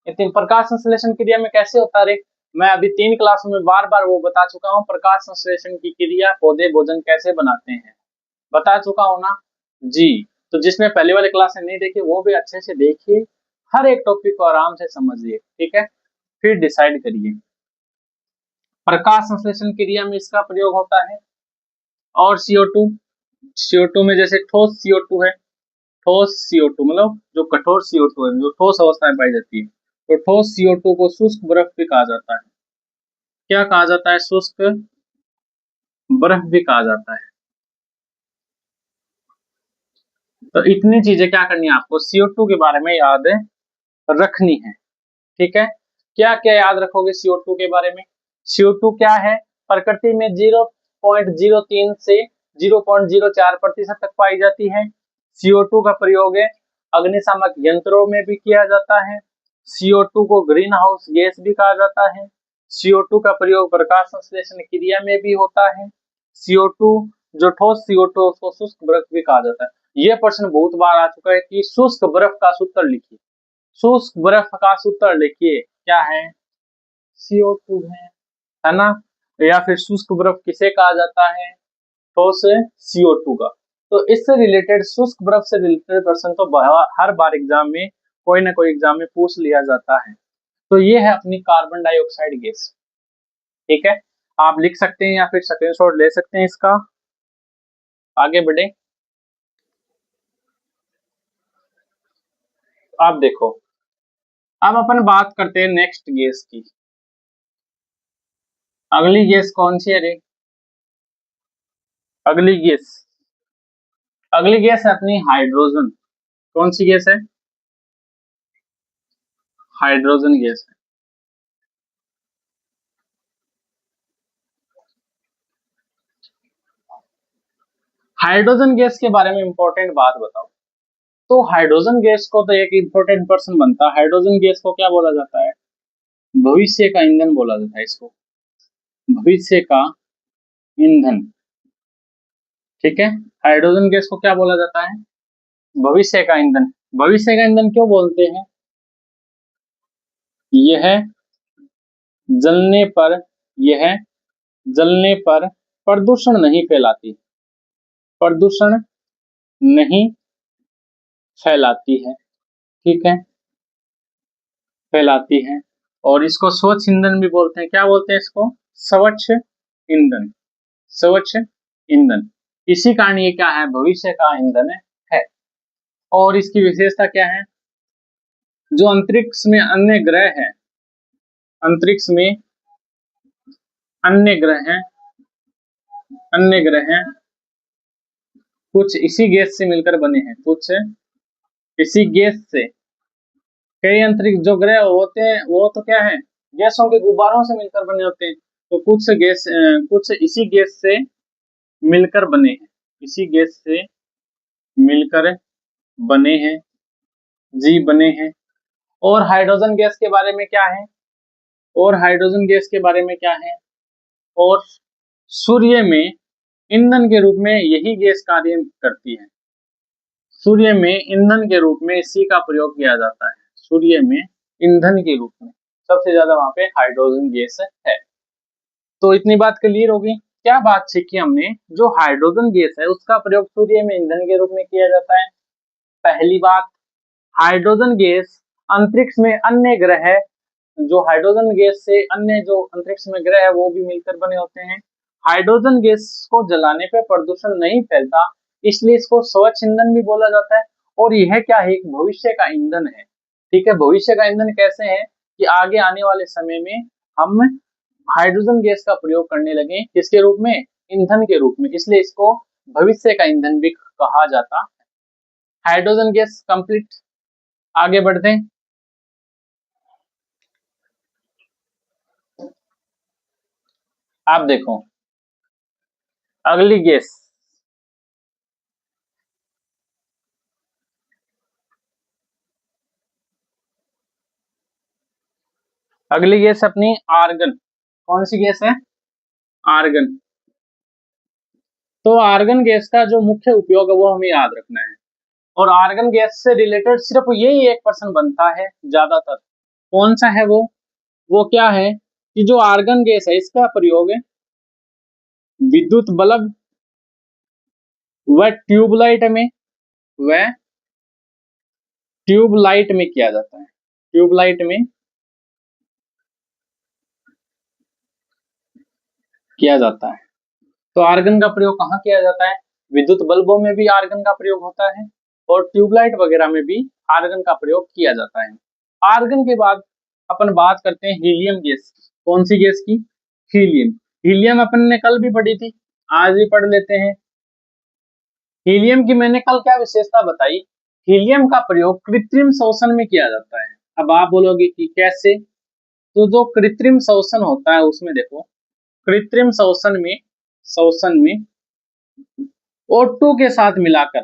इतनी प्रकाश संश्लेषण क्रिया में कैसे होता है, मैं अभी 3 क्लासों में बार बार वो बता चुका हूँ, प्रकाश संश्लेषण की क्रिया पौधे भोजन कैसे बनाते हैं, बता चुका हूँ ना जी। तो जिसने पहले वाले क्लास में नहीं देखी वो भी अच्छे से देखिए, हर एक टॉपिक को आराम से समझिए, ठीक है, फिर डिसाइड करिए। प्रकाश संश्लेषण क्रिया में इसका प्रयोग होता है। और CO2 में जैसे ठोस CO2 है, ठोस CO2 मतलब जो कठोर CO2 है, जो ठोस अवस्था में पाई जाती है, तो ठोस CO2 को शुष्क बर्फ भी कहा जाता है। क्या कहा जाता है, शुष्क बर्फ भी कहा जाता है। तो इतनी चीजें क्या करनी है आपको, CO2 के बारे में याद रखनी है, ठीक है। क्या क्या याद रखोगे CO2 के बारे में, CO2 क्या है, प्रकृति में 0.03 से 0.04% तक पाई जाती है। CO2 का प्रयोग अग्निशामक यंत्रों में भी किया जाता है। CO2 को ग्रीन हाउस गैस भी कहा जाता है। CO2 का प्रयोग प्रकाश संश्लेषण क्रिया में भी होता है। CO2 जो ठोस CO2 उसको शुष्क बर्फ भी कहा जाता है। यह प्रश्न बहुत बार आ चुका है कि शुष्क बर्फ का सूत्र लिखिए, शुष्क बर्फ का सूत्र लिखिए, क्या है, CO2 है ना। या फिर शुष्क बर्फ किसे कहा जाता है, ठोस CO2 का। तो इससे रिलेटेड, शुष्क बर्फ से रिलेटेड प्रश्न तो हर बार एग्जाम में कोई ना कोई एग्जाम में पूछ लिया जाता है। तो ये है अपनी कार्बन डाइऑक्साइड गैस, ठीक है। आप लिख सकते हैं या फिर स्क्रीनशॉट ले सकते हैं इसका। आगे बढ़े, आप देखो, अब अपन बात करते हैं नेक्स्ट गैस की। अगली गैस कौन सी है रे, अगली गैस, अगली गैस है अपनी हाइड्रोजन। कौन सी गैस है, हाइड्रोजन गैस है। हाइड्रोजन गैस के बारे में इंपॉर्टेंट बात बताओ। तो हाइड्रोजन गैस को तो एक इंपॉर्टेंट पर्सन बनता है, हाइड्रोजन गैस को क्या बोला जाता है, भविष्य का ईंधन बोला जाता है इसको, भविष्य का ईंधन, ठीक है। हाइड्रोजन गैस को क्या बोला जाता है, भविष्य का ईंधन। भविष्य का ईंधन क्यों बोलते हैं, यह जलने पर, यह जलने पर प्रदूषण नहीं फैलाती, प्रदूषण नहीं फैलाती है, ठीक है, फैलाती है। और इसको स्वच्छ ईंधन भी बोलते हैं, क्या बोलते हैं इसको, स्वच्छ ईंधन, स्वच्छ ईंधन। इसी कारण ये क्या है, भविष्य का ईंधन है। और इसकी विशेषता क्या है, जो अंतरिक्ष में अन्य ग्रह है, अंतरिक्ष में अन्य ग्रह हैं, अन्य ग्रह हैं, कुछ इसी गैस से मिलकर बने हैं, कुछ इसी गैस से, कई अंतरिक्ष जो ग्रह होते हैं वो तो क्या है, गैसों के गुब्बारों से मिलकर बने होते हैं। तो कुछ गैस, कुछ इसी गैस से मिलकर बने हैं, इसी गैस से मिलकर बने हैं, जी बने हैं। और हाइड्रोजन गैस के बारे में क्या है, और हाइड्रोजन गैस के बारे में क्या है, और सूर्य में ईंधन के रूप में यही गैस कार्य करती है, सूर्य में ईंधन के रूप में इसी का प्रयोग किया जाता है, सूर्य में ईंधन के रूप में सबसे ज्यादा वहां पे हाइड्रोजन गैस है। तो इतनी बात क्लियर होगी। क्या बात सीखी हमने, जो हाइड्रोजन गैस है उसका प्रयोग सूर्य में ईंधन के रूप में किया जाता है। पहली बात, हाइड्रोजन गैस अंतरिक्ष में अन्य ग्रह, जो हाइड्रोजन गैस से अन्य जो अंतरिक्ष में ग्रह है वो भी मिलकर बने होते हैं। हाइड्रोजन गैस को जलाने पे प्रदूषण नहीं फैलता, इसलिए इसको स्वच्छ ईंधन भी बोला जाता है। और यह क्या है, एक भविष्य का ईंधन है, ठीक है। भविष्य का ईंधन कैसे है कि आगे आने वाले समय में हम हाइड्रोजन गैस का प्रयोग करने लगे, किसके रूप में, ईंधन के रूप में, इसलिए इसको भविष्य का ईंधन भी कहा जाता है। हाइड्रोजन गैस कंप्लीट, आगे बढ़ते हैं। आप देखो अगली गैस, अगली गैस अपनी आर्गन। कौन सी गैस है, आर्गन। तो आर्गन गैस का जो मुख्य उपयोग है वो हमें याद रखना है। और आर्गन गैस से रिलेटेड सिर्फ यही एक पर्सन बनता है ज्यादातर। कौन सा है वो क्या है कि जो आर्गन गैस है इसका प्रयोग विद्युत बल्ब व ट्यूबलाइट में किया जाता है। ट्यूबलाइट में किया जाता है। तो आर्गन का प्रयोग कहाँ किया जाता है? विद्युत बल्बों में भी आर्गन का प्रयोग होता है और ट्यूबलाइट वगैरह में भी आर्गन का प्रयोग किया जाता है। आर्गन के बाद अपन बात करते हैं हीलियम गैस। कौन सी गैस की? हीलियम। हीलियम अपन ने कल भी पढ़ी थी, आज भी पढ़ लेते हैं। हीलियम की मैंने कल क्या विशेषता बताई? हीलियम का प्रयोग कृत्रिम श्वसन में किया जाता है। अब आप बोलोगे कि कैसे? तो जो कृत्रिम श्वसन होता है उसमें देखो, कृत्रिम श्वसन में O2 के साथ मिलाकर,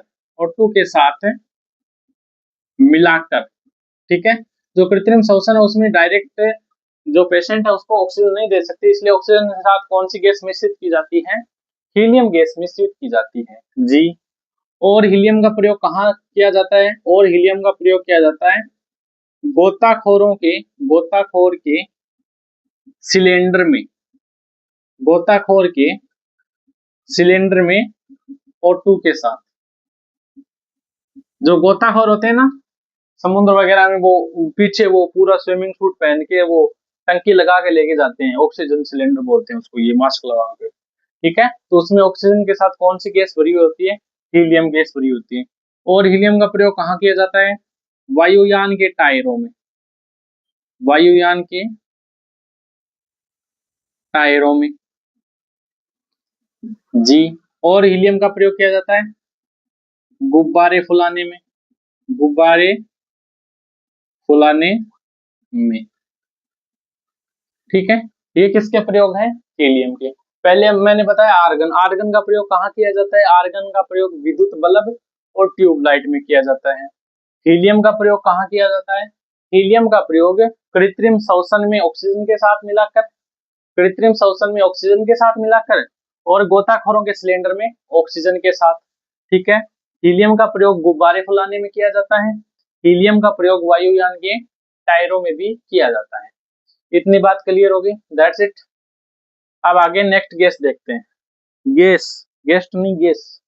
ठीक है, जो कृत्रिम श्वसन है उसमें डायरेक्ट जो पेशेंट है उसको ऑक्सीजन नहीं दे सकते, इसलिए ऑक्सीजन के साथ कौन सी गैस मिश्रित की जाती है? हीलियम गैस मिश्रित की जाती है जी। और हीलियम का प्रयोग कहाँ किया जाता है? और हीलियम का प्रयोग किया जाता है गोताखोर के सिलेंडर में, गोताखोर के सिलेंडर में O2 के साथ। जो गोताखोर होते हैं ना समुद्र वगैरह में, वो पीछे वो पूरा स्विमिंग सूट पहन के वो टंकी लगा के लेके जाते हैं, ऑक्सीजन सिलेंडर बोलते हैं उसको, ये मास्क लगा के, ठीक है। तो उसमें ऑक्सीजन के साथ कौन सी गैस भरी हुई होती है? हीलियम गैस भरी होती है। और हीलियम का प्रयोग कहाँ किया जाता है? वायुयान के टायरों में, वायुयान के टायरों में जी। और हीलियम का प्रयोग किया जाता है गुब्बारे फुलाने में, गुब्बारे फुलाने में, ठीक है। ये किसके प्रयोग है? हीलियम के। पहले मैंने बताया आर्गन, आर्गन का प्रयोग कहाँ किया जाता है? आर्गन का प्रयोग विद्युत बल्ब और ट्यूबलाइट में किया जाता है। हीलियम का प्रयोग कहाँ किया जाता है? हीलियम का प्रयोग कृत्रिम श्वसन में ऑक्सीजन के साथ मिलाकर, कृत्रिम श्वसन में ऑक्सीजन के साथ मिलाकर और गोताखोरों के सिलेंडर में ऑक्सीजन के साथ, ठीक है। हीलियम का प्रयोग गुब्बारे फुलाने में किया जाता है। हीलियम का प्रयोग वायुयान के टायरों में भी किया जाता है। इतनी बात क्लियर होगी? That's it. अब आगे नेक्स्ट गैस देखते हैं। गैस, गेस्ट नहीं, गैस।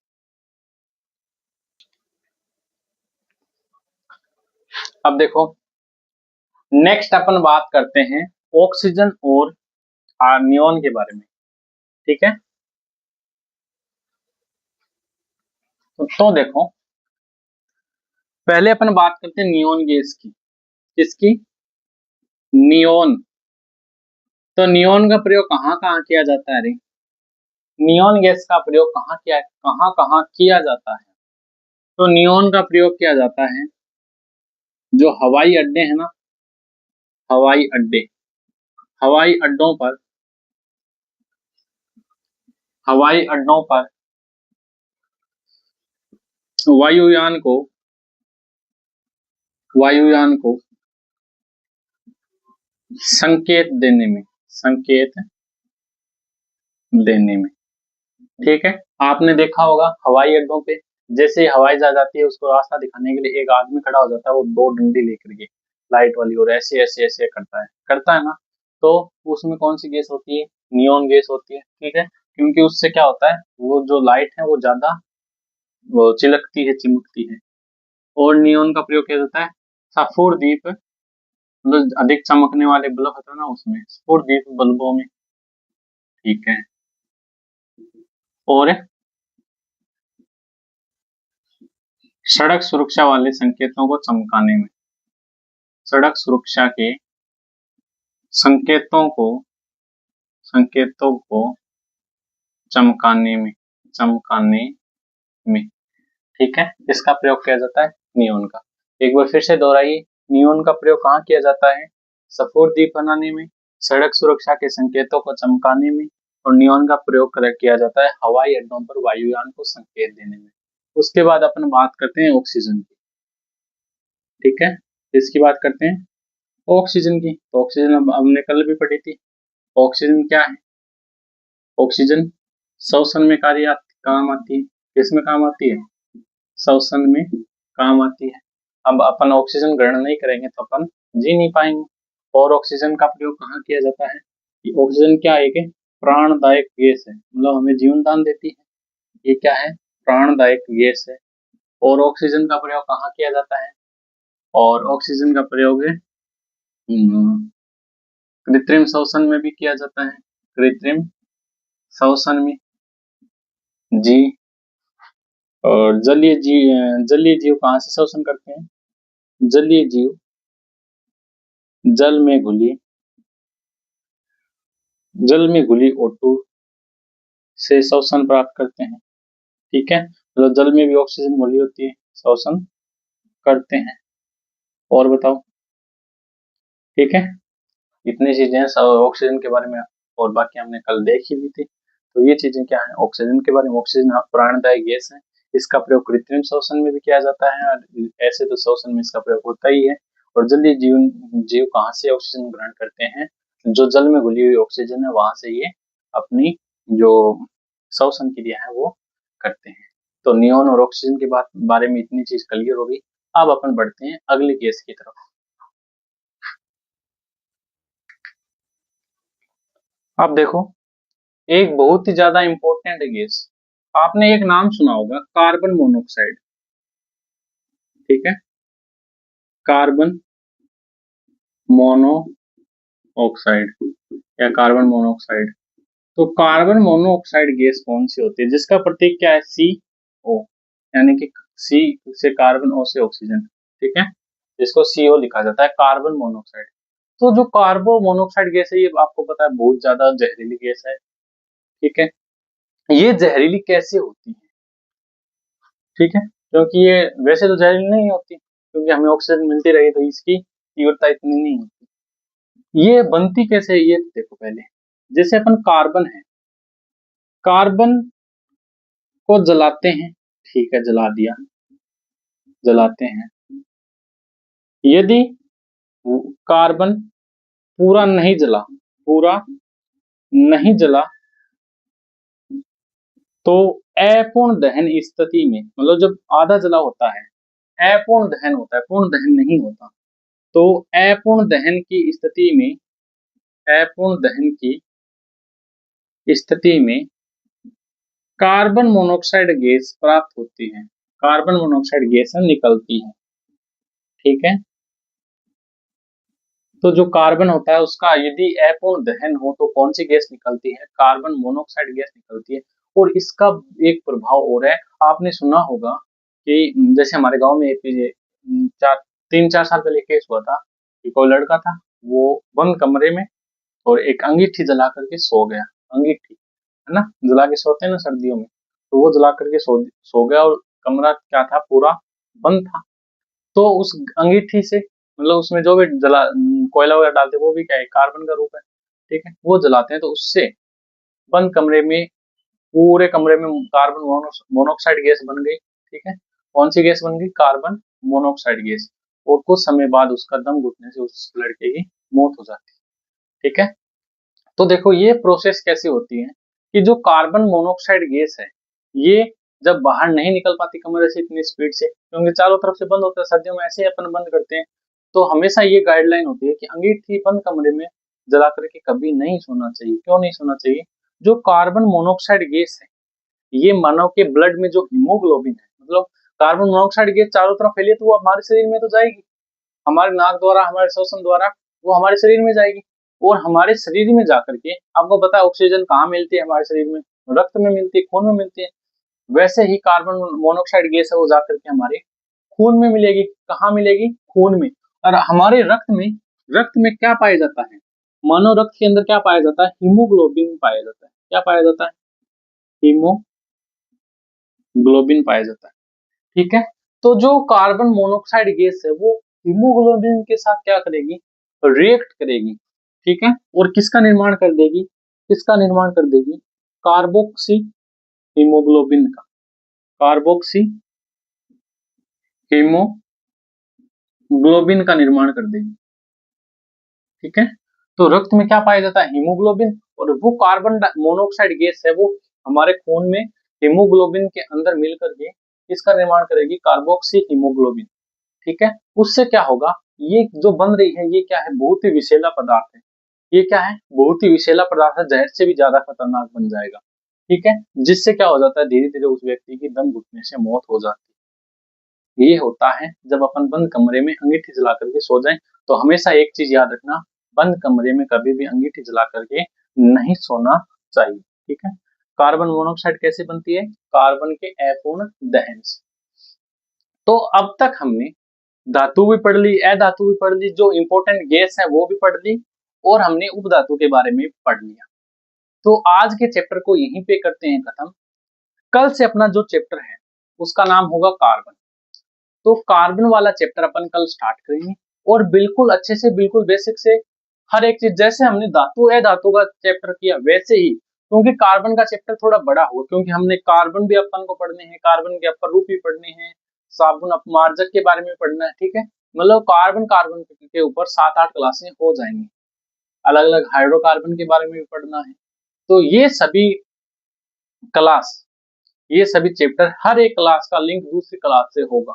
अब देखो नेक्स्ट अपन बात करते हैं ऑक्सीजन और नियोन के बारे में, ठीक है। तो देखो पहले अपन बात करते हैं नियोन गैस की। किसकी? नियोन। तो नियोन का प्रयोग कहाँ कहाँ किया जाता है? रे नियोन गैस का प्रयोग कहाँ कहाँ किया जाता है? तो नियोन का प्रयोग किया जाता है जो हवाई अड्डे हैं ना, हवाई अड्डे, हवाई अड्डों पर, हवाई अड्डों पर वायुयान को, वायुयान को संकेत देने में, संकेत देने में, ठीक है। आपने देखा होगा हवाई अड्डों पे जैसे ही हवाई जहाज आती है उसको रास्ता दिखाने के लिए एक आदमी खड़ा हो जाता है, वो दो डंडी लेकर के लाइट वाली, और ऐसे ऐसे ऐसे करता है ना। तो उसमें कौन सी गैस होती है? नियोन गैस होती है, ठीक है। क्योंकि उससे क्या होता है, वो जो लाइट है वो ज्यादा वो चिलकती है, चिमकती है। और नियोन का प्रयोग किया जाता है सफूर दीप, मतलब अधिक चमकने वाले बल्ब होते हैं ना उसमें, सफूर दीप बल्बों में, ठीक है। और सड़क सुरक्षा वाले संकेतों को चमकाने में, सड़क सुरक्षा के संकेतों को चमकाने में, ठीक है। इसका प्रयोग किया जाता है नियोन का। एक बार फिर से दोहराइए, नियोन का प्रयोग कहाँ किया जाता है? सफूर दीप बनाने में, सड़क सुरक्षा के संकेतों को चमकाने में, और नियोन का प्रयोग किया जाता है हवाई अड्डों पर वायुयान को संकेत देने में। उसके बाद अपन बात करते हैं ऑक्सीजन की, ठीक है। इसकी बात करते हैं ऑक्सीजन की। तो ऑक्सीजन हमने कल भी पढ़ी थी। ऑक्सीजन क्या है? ऑक्सीजन श्वसन में काम आती है। किसमें काम आती है? श्वसन में काम आती है। अब अपन ऑक्सीजन ग्रहण नहीं करेंगे तो अपन जी नहीं पाएंगे। और ऑक्सीजन का प्रयोग कहाँ किया जाता है? कि ऑक्सीजन क्या है? एक प्राणदायक गैस है, मतलब हमें जीवन दान देती है। ये क्या है? प्राणदायक गैस है। और ऑक्सीजन का प्रयोग कहाँ किया जाता है? और ऑक्सीजन का प्रयोग है कृत्रिम श्वसन में भी किया जाता है। कृत्रिम श्वसन में जी। और जलीय जीव कहाँ से श्वसन करते हैं? जलीय जीव जल में घुली O2 से श्वसन प्राप्त करते हैं। ठीक है, मतलब जल में भी ऑक्सीजन घुली होती है, श्वसन करते हैं। और बताओ, ठीक है, इतनी चीजें ऑक्सीजन के बारे में, और बाकी हमने कल देखी भी थी। तो ये चीजें क्या है ऑक्सीजन के बारे में? ऑक्सीजन प्राणदायक गैस है, इसका प्रयोग कृत्रिम श्वसन में भी किया जाता है, और ऐसे तो श्वसन में इसका प्रयोग होता ही है। और जलीय जीव कहाँ से ऑक्सीजन ग्रहण करते हैं? जो जल में घुली हुई ऑक्सीजन है वहां से ये अपनी जो श्वसन क्रिया है वो करते हैं। तो नियोन और ऑक्सीजन के बारे में इतनी चीज क्लियर होगी। अब अपन बढ़ते हैं अगली गैस की तरफ। अब देखो, एक बहुत ही ज्यादा इंपॉर्टेंट गैस, आपने एक नाम सुना होगा, कार्बन मोनोऑक्साइड। ठीक है, कार्बन मोनोऑक्साइड या कार्बन मोनोऑक्साइड। तो कार्बन मोनोऑक्साइड गैस कौन सी होती है जिसका प्रतीक क्या है? CO, यानी कि C से कार्बन, O से ऑक्सीजन। ठीक है, जिसको CO लिखा जाता है, कार्बन मोनोऑक्साइड। तो जो कार्बन मोनोऑक्साइड गैस है ये आपको पता है बहुत ज्यादा जहरीली गैस है। ठीक है, ये जहरीली कैसे होती है? ठीक है, क्योंकि ये वैसे तो जहरीली नहीं होती, क्योंकि हमें ऑक्सीजन मिलती रही तो इसकी तीव्रता इतनी नहीं होती। ये बनती कैसे है ये देखो पहले। जैसे अपन कार्बन है, कार्बन को जलाते हैं, ठीक है, जला दिया, जलाते हैं। यदि कार्बन पूरा नहीं जला, पूरा नहीं जला तो अपूर्ण दहन स्थिति में, मतलब जब आधा जला होता है, अपूर्ण दहन होता है, पूर्ण दहन नहीं होता। तो अपूर्ण दहन की स्थिति में, अपूर्ण दहन की स्थिति में कार्बन मोनोऑक्साइड गैस प्राप्त होती है, कार्बन मोनोऑक्साइड गैस निकलती है। ठीक है, तो जो कार्बन होता है उसका यदि अपूर्ण दहन हो तो कौन सी गैस निकलती है? कार्बन मोनोऑक्साइड गैस निकलती है। और इसका एक प्रभाव और है, आपने सुना होगा कि जैसे हमारे गांव में तीन चार साल पहले केस हुआ था कि कोई लड़का था, वो बंद कमरे में और एक अंगीठी जला करके सो गया। अंगीठी है ना, जला के सोते हैं ना सर्दियों में, तो वो जला करके सो गया, और कमरा क्या था? पूरा बंद था। तो उस अंगीठी से, मतलब उसमें जो भी कोयला वगैरह डालते हैं वो भी क्या है? कार्बन का रूप है। ठीक है, वो जलाते हैं तो उससे बंद कमरे में, पूरे कमरे में कार्बन मोनोऑक्साइड गैस बन गई। ठीक है, कौन सी गैस बन गई? Carbon monoxide gas. और कुछ समय बाद उसका दम घुटने से उस लड़के की मौत हो जाती है। ठीक है, तो देखो ये प्रोसेस कैसी होती है कि जो कार्बन मोनोऑक्साइड गैस है ये जब बाहर नहीं निकल पाती कमरे से इतनी स्पीड से, क्योंकि चारों तरफ से बंद होता है, सर्दियों में ऐसे ही अपन बंद करते हैं, तो हमेशा ये गाइडलाइन होती है कि अंगीठी बंद कमरे में जला करके कभी नहीं सोना चाहिए। क्यों नहीं सोना चाहिए? जो कार्बन मोनोऑक्साइड गैस है ये मानव के ब्लड में जो हीमोग्लोबिन है, मतलब कार्बन मोनोऑक्साइड गैस चारों तरफ फैली है तो वो हमारे शरीर में तो जाएगी, हमारे नाक द्वारा, हमारे श्वसन द्वारा वो हमारे शरीर में जाएगी। और हमारे शरीर में जाकर के, आपको पता है ऑक्सीजन कहाँ मिलती है हमारे शरीर में? रक्त में मिलती है, खून में मिलती है। वैसे ही कार्बन मोनोऑक्साइड गैस है वो जाकर के हमारे खून में मिलेगी। कहाँ मिलेगी? खून में। और हमारे रक्त में क्या पाया जाता है? मानव रक्त के अंदर क्या पाया जाता है? हीमोग्लोबिन पाया जाता है। क्या पाया जाता है? हीमोग्लोबिन पाया जाता है। ठीक है, तो जो कार्बन मोनोऑक्साइड गैस है वो हीमोग्लोबिन के साथ क्या करेगी? रिएक्ट करेगी। ठीक है, और किसका निर्माण कर देगी? किसका निर्माण कर देगी? कार्बोक्सी हीमोग्लोबिन का, कार्बोक्सी हीमोग्लोबिन का निर्माण कर देगी। ठीक है, तो रक्त में क्या पाया जाता है? हीमोग्लोबिन। और वो कार्बन मोनोऑक्साइड गैस है वो हमारे खून में हीमोग्लोबिन के अंदर मिल करके इसका निर्माण करेगी कार्बोक्सी हीमोग्लोबिन। ठीक है, उससे क्या होगा, ये जो बन रही है ये क्या है, बहुत ही विषैला पदार्थ है। ये क्या है, बहुत ही विषैला पदार्थ है, जहर से भी ज्यादा खतरनाक बन जाएगा। ठीक है, जिससे क्या हो जाता है, धीरे धीरे उस व्यक्ति की दम घुटने से मौत हो जाती है। ये होता है जब अपन बंद कमरे में अंगीठी जला करके सो जाएं। तो हमेशा एक चीज याद रखना, बंद कमरे में कभी भी अंगीठी जला करके नहीं सोना चाहिए। ठीक है, कार्बन मोनोऑक्साइड कैसे बनती है, कार्बन के अपूर्ण दहन से। तो अब तक हमने धातु भी पढ़ ली, अधातु भी पढ़ ली, जो इंपॉर्टेंट गैस है वो भी पढ़ ली, और हमने उपधातु के बारे में पढ़ लिया। तो आज के चैप्टर को यहीं पे करते हैं खत्म। कल से अपना जो चैप्टर है उसका नाम होगा कार्बन। तो कार्बन वाला चैप्टर अपन कल स्टार्ट करेंगे, और बिल्कुल अच्छे से, बिल्कुल बेसिक से हर एक चीज, जैसे हमने धातु अधातु का चैप्टर किया वैसे ही, क्योंकि कार्बन का चैप्टर थोड़ा बड़ा होगा, क्योंकि हमने कार्बन भी अपन को पढ़ने हैं, कार्बन के अपरूप भी पढ़ने हैं, साबुन अपमार्जक के बारे में पढ़ना है। ठीक है, मतलब कार्बन कार्बन के ऊपर 7-8 क्लासें हो जाएंगी। अलग अलग हाइड्रोकार्बन के बारे में भी पढ़ना है। तो ये सभी क्लास, ये सभी चैप्टर, हर एक क्लास का लिंक दूसरी क्लास से होगा।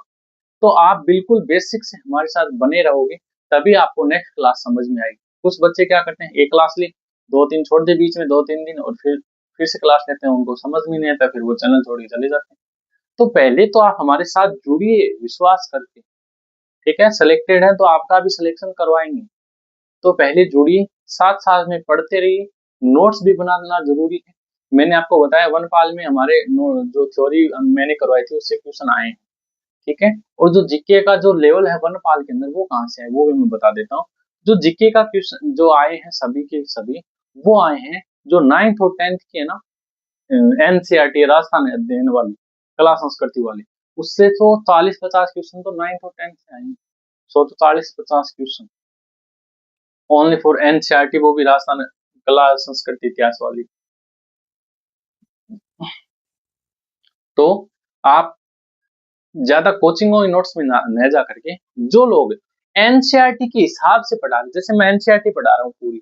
तो आप बिल्कुल बेसिक से हमारे साथ बने रहोगे, तभी आपको नेक्स्ट क्लास समझ में आएगी। कुछ बच्चे क्या करते हैं, एक क्लास ली, 2-3 छोड़ दे बीच में, 2-3 दिन, और फिर से क्लास लेते हैं, उनको समझ में नहीं आता, फिर वो चैनल छोड़ के चले जाते हैं। तो पहले तो आप हमारे साथ जुड़िए विश्वास करके। ठीक है, सिलेक्टेड है तो आपका भी सिलेक्शन करवाएंगे। तो पहले जुड़िए, साथ साथ में पढ़ते रहिए, नोट्स भी बनाना जरूरी है। मैंने आपको बताया वनपाल में हमारे जो थ्योरी मैंने करवाई थी उससे क्वेश्चन आए हैं। ठीक है, और जो जीके का जो लेवल है वनपाल के अंदर वो कहाँ से है वो भी मैं बता देता हूँ। जो जीके का क्वेश्चन जो आए हैं सभी के सभी, वो आए हैं जो 9th और 10th के ना एनसीईआरटी राजस्थान अध्ययन वाली कला संस्कृति वाली, उससे तो 40-50 क्वेश्चन तो 9th और 10th से आए हैं। 140-50 क्वेश्चन ओनली फॉर एनसीईआरटी, वो भी राजस्थान कला संस्कृति इतिहास वाली। तो आप ज्यादा कोचिंग और नोट्स में न जा करके, जो लोग एनसीईआरटी के हिसाब से पढ़ा, जैसे मैं एनसीईआरटी पढ़ा रहा हूँ पूरी,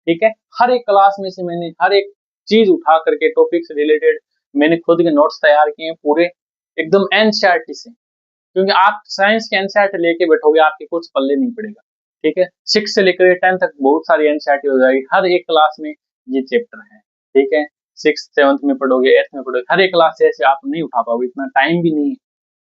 ठीक है, हर एक क्लास में से मैंने हर एक चीज उठा करके टॉपिक से रिलेटेड मैंने खुद के नोट्स तैयार किए हैं पूरे, एकदम एनसीईआरटी से। क्योंकि आप साइंस के एनसीईआरटी लेके बैठोगे आपके कुछ पल्ले नहीं पड़ेगा। ठीक है, 6 से लेकर 10 तक बहुत सारी एनसीईआरटी हो जाएगी, हर एक क्लास में ये चैप्टर है। ठीक है, 6th 7th में पढ़ोगे, 8th में पढ़ोगे, हर एक क्लास से ऐसे आप नहीं उठा पाओगे, इतना टाइम भी नहीं है।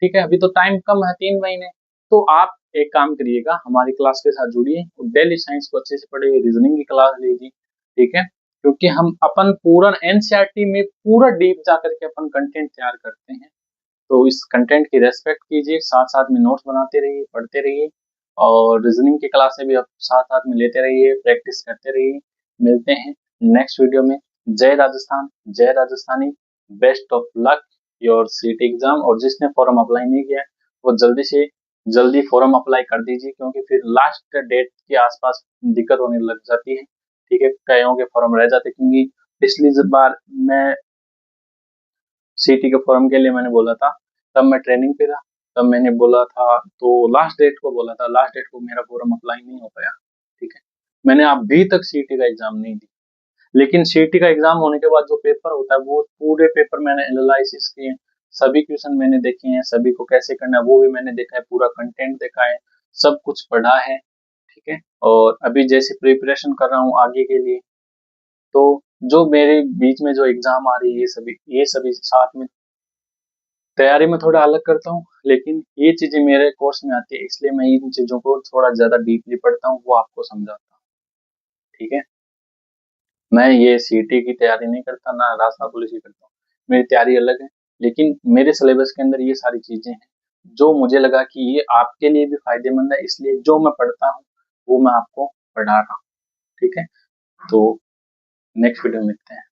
ठीक है, अभी तो टाइम कम है, 3 महीने। तो आप एक काम करिएगा, हमारी क्लास के साथ जुड़िए, डेली साइंस को अच्छे से पढ़िए, रीजनिंग की क्लास लीजिए। ठीक है, क्योंकि हम अपन पूरा एनसीईआरटी में पूरा डीप जा करके अपन कंटेंट तैयार करते हैं। तो इस कंटेंट की रेस्पेक्ट कीजिए, साथ साथ में नोट्स बनाते रहिए, पढ़ते रहिए, और रीजनिंग की क्लासें भी आप साथ साथ में लेते रहिए, प्रैक्टिस करते रहिए। मिलते हैं नेक्स्ट वीडियो में। जय राजस्थान, जय Rajasthani, best of luck your seat exam. और जिसने फॉर्म अप्लाई नहीं किया वो जल्दी से जल्दी फॉर्म अप्लाई कर दीजिए, क्योंकि फिर लास्ट डेट के आसपास दिक्कत होने लग जाती है। ठीक है, कईयों के फॉर्म रह जाते, क्योंकि पिछली बार मैं सीटी के फॉर्म के लिए मैंने बोला था, तब मैं ट्रेनिंग पे था, तब मैंने बोला था, तो लास्ट डेट को बोला था, लास्ट डेट को मेरा फॉर्म अप्लाई नहीं हो पाया। ठीक है, मैंने अभी तक सीटी का एग्जाम नहीं दी, लेकिन सीटी का एग्जाम होने के बाद जो पेपर होता है वो पूरे पेपर मैंने एनालिसिस किए, सभी क्वेश्चन मैंने देखे हैं, सभी को कैसे करना है वो भी मैंने देखा है, पूरा कंटेंट देखा है, सब कुछ पढ़ा है। ठीक है, और अभी जैसे प्रिपरेशन कर रहा हूँ आगे के लिए, तो जो मेरे बीच में जो एग्जाम आ रही है ये सभी साथ में तैयारी में थोड़ा अलग करता हूँ, लेकिन ये चीजें मेरे कोर्स में आती है, इसलिए मैं इन चीजों को थोड़ा ज्यादा डीपली पढ़ता हूँ, वो आपको समझाता हूँ। ठीक है, मैं ये सीटी की तैयारी नहीं करता, ना राजस्थान पुलिस की करता हूँ, मेरी तैयारी अलग है। लेकिन मेरे सिलेबस के अंदर ये सारी चीजें हैं जो मुझे लगा कि ये आपके लिए भी फायदेमंद है, इसलिए जो मैं पढ़ता हूँ वो मैं आपको पढ़ा रहा हूँ। ठीक है, तो नेक्स्ट वीडियो में मिलते हैं।